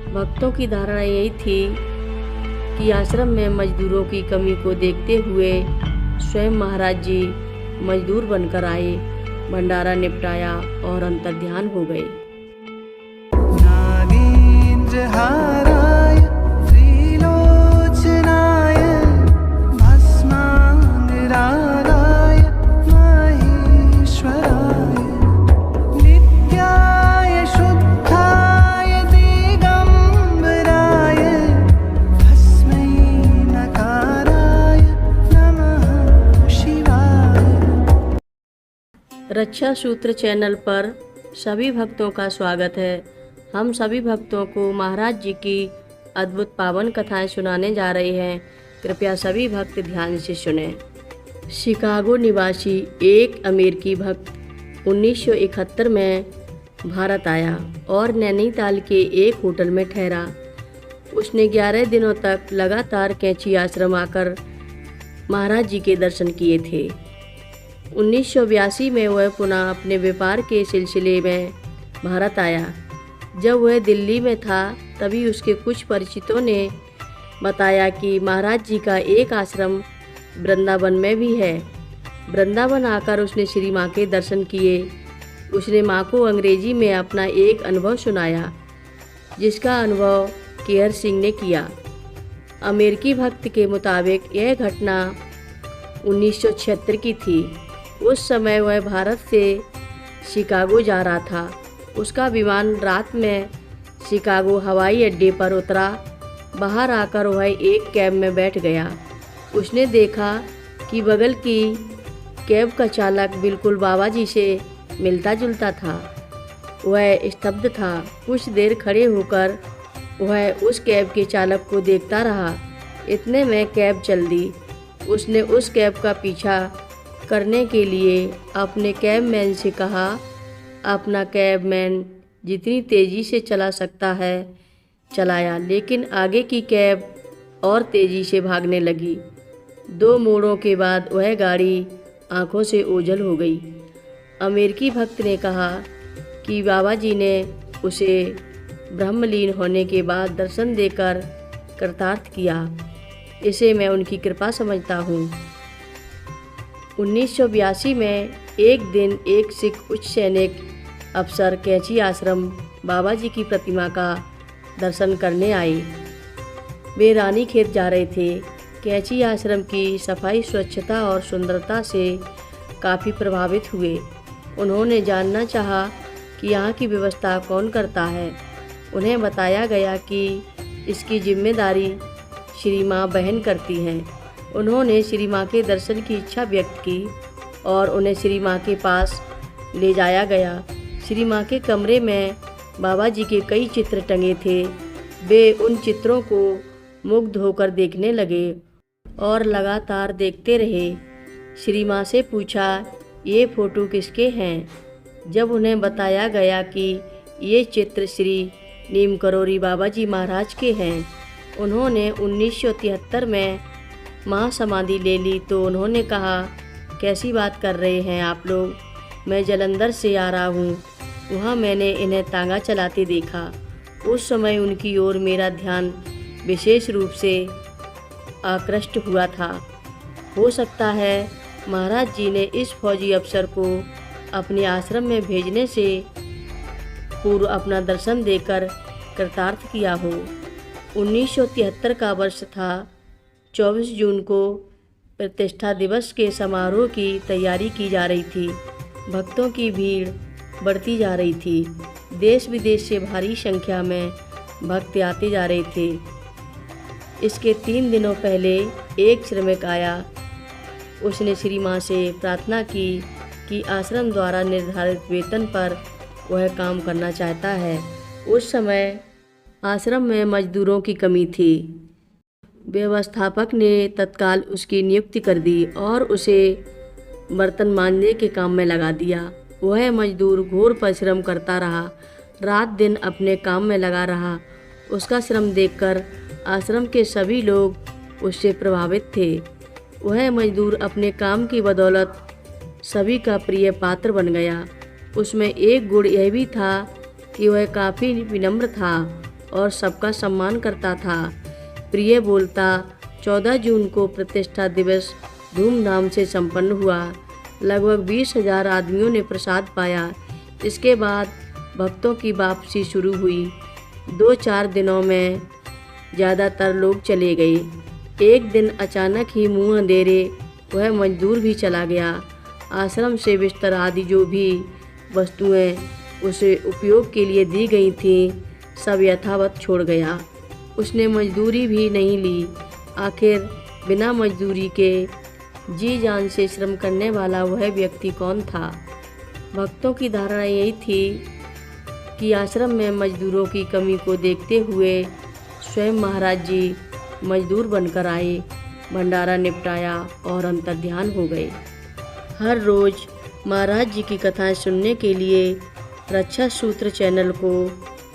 भक्तों की धारणा यही थी कि आश्रम में मजदूरों की कमी को देखते हुए स्वयं महाराज जी मजदूर बनकर आए, भंडारा निपटाया और अंतर्ध्यान हो गए। ज्ञानेन्द्रहाराय त्रिलोचनाय भस्मांगरागाय माहेश्वराय नित्याय शुद्धाय दिगंबराय भस्मै नकाराय नमः शिवाय। रक्षा सूत्र चैनल पर सभी भक्तों का स्वागत है। हम सभी भक्तों को महाराज जी की अद्भुत पावन कथाएं सुनाने जा रहे हैं। कृपया सभी भक्त ध्यान से सुनें। शिकागो निवासी एक अमेरिकी भक्त 1971 में भारत आया और नैनीताल के एक होटल में ठहरा। उसने 11 दिनों तक लगातार कैंची आश्रम आकर महाराज जी के दर्शन किए थे। 1982 में वह पुनः अपने व्यापार के सिलसिले में भारत आया। जब वह दिल्ली में था तभी उसके कुछ परिचितों ने बताया कि महाराज जी का एक आश्रम वृंदावन में भी है। वृंदावन आकर उसने श्री माँ के दर्शन किए। उसने माँ को अंग्रेजी में अपना एक अनुभव सुनाया, जिसका अनुभव केयर सिंह ने किया। अमेरिकी भक्त के मुताबिक यह घटना 1976 की थी। उस समय वह भारत से शिकागो जा रहा था। उसका विमान रात में शिकागो हवाई अड्डे पर उतरा। बाहर आकर वह एक कैब में बैठ गया। उसने देखा कि बगल की कैब का चालक बिल्कुल बाबा जी से मिलता जुलता था। वह स्तब्ध था। कुछ देर खड़े होकर वह उस कैब के चालक को देखता रहा। इतने में कैब चल दी। उसने उस कैब का पीछा करने के लिए अपने कैबमैन से कहा। अपना कैबमैन जितनी तेज़ी से चला सकता है चलाया, लेकिन आगे की कैब और तेज़ी से भागने लगी। 2 मोड़ों के बाद वह गाड़ी आंखों से ओझल हो गई। अमेरिकी भक्त ने कहा कि बाबा जी ने उसे ब्रह्मलीन होने के बाद दर्शन देकर कृतार्थ किया। इसे मैं उनकी कृपा समझता हूँ। 1982 में एक दिन एक सिख उच्च सैनिक अफसर कैंची आश्रम बाबा जी की प्रतिमा का दर्शन करने आए। वे रानीखेत जा रहे थे। कैंची आश्रम की सफाई, स्वच्छता और सुंदरता से काफ़ी प्रभावित हुए। उन्होंने जानना चाहा कि यहाँ की व्यवस्था कौन करता है। उन्हें बताया गया कि इसकी जिम्मेदारी श्री माँ बहन करती हैं। उन्होंने श्री माँ के दर्शन की इच्छा व्यक्त की और उन्हें श्री माँ के पास ले जाया गया। श्री माँ के कमरे में बाबा जी के कई चित्र टंगे थे। वे उन चित्रों को मुग्ध होकर देखने लगे और लगातार देखते रहे। श्री माँ से पूछा, ये फ़ोटो किसके हैं? जब उन्हें बताया गया कि ये चित्र श्री नीम करोरी बाबा जी महाराज के हैं। उन्होंने 1973 में महासमाधि ले ली तो उन्होंने कहा, कैसी बात कर रहे हैं आप लोग? मैं जालंधर से आ रहा हूँ। वहाँ मैंने इन्हें तांगा चलाते देखा। उस समय उनकी ओर मेरा ध्यान विशेष रूप से आकृष्ट हुआ था। हो सकता है महाराज जी ने इस फौजी अफसर को अपने आश्रम में भेजने से पूर्व अपना दर्शन देकर कृतार्थ किया हो। 1973 का वर्ष था। 24 जून को प्रतिष्ठा दिवस के समारोह की तैयारी की जा रही थी। भक्तों की भीड़ बढ़ती जा रही थी। देश विदेश से भारी संख्या में भक्त आते जा रहे थे। इसके 3 दिनों पहले एक श्रमिक आया। उसने श्री माँ से प्रार्थना की कि आश्रम द्वारा निर्धारित वेतन पर वह काम करना चाहता है। उस समय आश्रम में मजदूरों की कमी थी। व्यवस्थापक ने तत्काल उसकी नियुक्ति कर दी और उसे बर्तन मांजने के काम में लगा दिया। वह मजदूर घोर परिश्रम करता रहा, रात दिन अपने काम में लगा रहा। उसका श्रम देखकर आश्रम के सभी लोग उससे प्रभावित थे। वह मजदूर अपने काम की बदौलत सभी का प्रिय पात्र बन गया। उसमें एक गुण यह भी था कि वह काफ़ी विनम्र था और सबका सम्मान करता था। प्रिय बोलता 14 जून को प्रतिष्ठा दिवस धूमधाम से संपन्न हुआ। लगभग 20,000 आदमियों ने प्रसाद पाया। इसके बाद भक्तों की वापसी शुरू हुई। 2-4 दिनों में ज़्यादातर लोग चले गए। एक दिन अचानक ही मुँह अंधेरे वह मजदूर भी चला गया। आश्रम से बिस्तर आदि जो भी वस्तुएं उसे उपयोग के लिए दी गई थीं, सब यथावत छोड़ गया। उसने मजदूरी भी नहीं ली। आखिर बिना मजदूरी के जी जान से श्रम करने वाला वह व्यक्ति कौन था? भक्तों की धारणा यही थी कि आश्रम में मजदूरों की कमी को देखते हुए स्वयं महाराज जी मजदूर बनकर आए, भंडारा निपटाया और अंतर्ध्यान हो गए। हर रोज़ महाराज जी की कथाएं सुनने के लिए रक्षा सूत्र चैनल को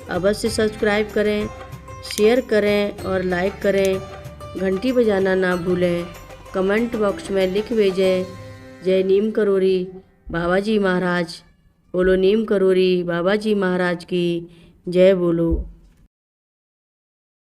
अवश्य सब्सक्राइब करें, शेयर करें और लाइक करें। घंटी बजाना ना भूलें। कमेंट बॉक्स में लिख भेजें, जय नीम करोरी बाबा जी महाराज। बोलो नीम करोरी बाबा जी महाराज की जय बोलो।